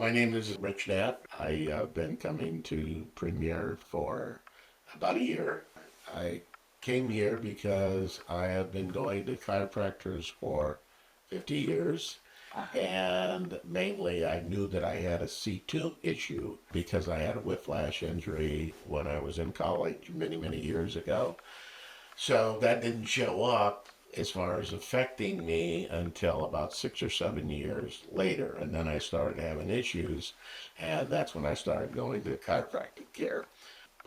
My name is Rich Knapp. I have been coming to Premier for about a year. I came here because I have been going to chiropractors for 50 years. And mainly I knew that I had a C2 issue because I had a whiplash injury when I was in college many, many years ago. So that didn't show up as far as affecting me until about 6 or 7 years later. And then I started having issues. And that's when I started going to chiropractic care.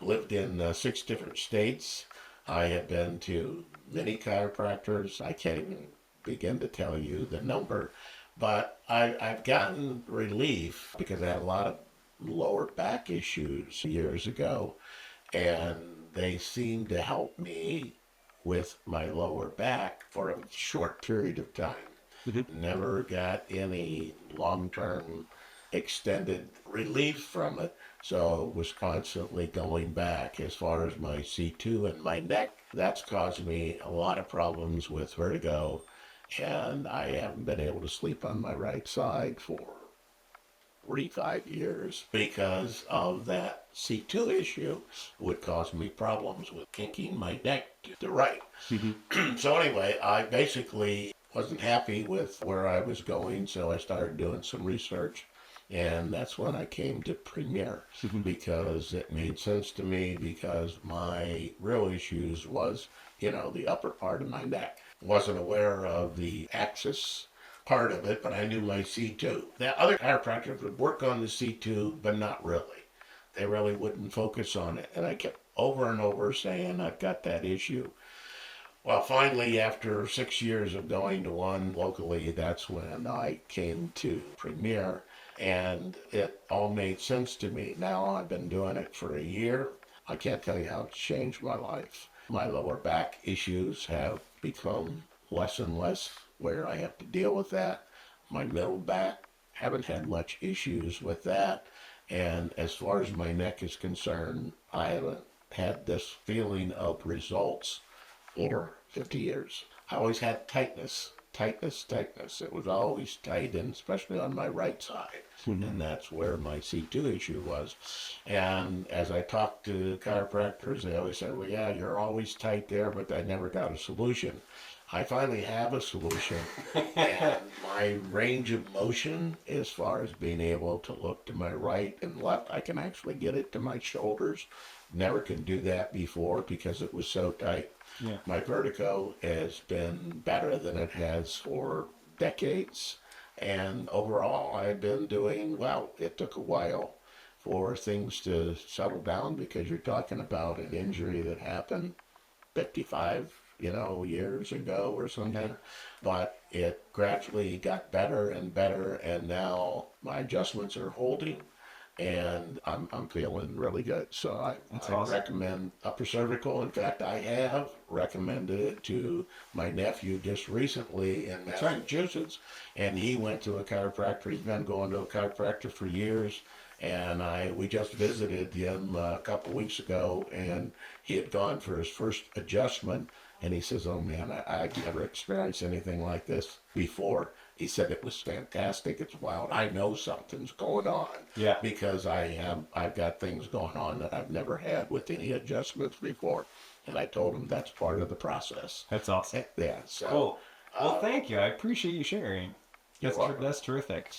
Lived in 6 different states. I have been to many chiropractors. I can't even begin to tell you the number. But I've gotten relief because I had a lot of lower back issues years ago. And they seem to help me with my lower back for a short period of time. Never got any long-term extended relief from it, so was constantly going back. As far as my C2 and my neck, that's caused me a lot of problems with vertigo, and I haven't been able to sleep on my right side for 45 years because of that C2 issue. Would cause me problems with kinking my neck to the right. So anyway, I basically wasn't happy with where I was going, so I started doing some research. And that's when I came to Premier because it made sense to me because my real issues was, the upper part of my neck. Wasn't aware of the axis part of it, but I knew my C2. The other chiropractors would work on the C2, but not really. They really wouldn't focus on it. And I kept over and over saying, I've got that issue. Well, finally, after 6 years of going to one locally, that's when I came to Premier, and it all made sense to me. Now I've been doing it for a year. I can't tell you how it's changed my life. My lower back issues have become less and less where I have to deal with that. My middle back, haven't had much issues with that. And as far as my neck is concerned, I haven't had this feeling of results for 50 years. I always had tightness. It was always tight, and especially on my right side. And that's where my C2 issue was. And as I talked to chiropractors, they always said, well, yeah, you're always tight there, but I never got a solution. I finally have a solution, and my range of motion, as far as being able to look to my right and left, I can actually get it to my shoulders. Never could do that before because it was so tight. Yeah. My vertigo has been better than it has for decades, and overall I've been doing well. It took a while for things to settle down because you're talking about an injury that happened 55 years ago or something. But it gradually got better and better, and now my adjustments are holding, and I'm feeling really good. So I awesome. recommend Upper Cervical. In fact, I have recommended it to my nephew just recently in Massachusetts, and he went to a chiropractor. He's been going to a chiropractor for years. And we just visited him a couple weeks ago, and he had gone for his first adjustment. And he says, oh man, I've never experienced anything like this before. He said it was fantastic. It's wild. I know something's going on. Yeah. Because I've got things going on that I've never had with any adjustments before. And I told him that's part of the process. That's awesome. Yeah. So, Cool. Well, thank you. I appreciate you sharing. That's terrific.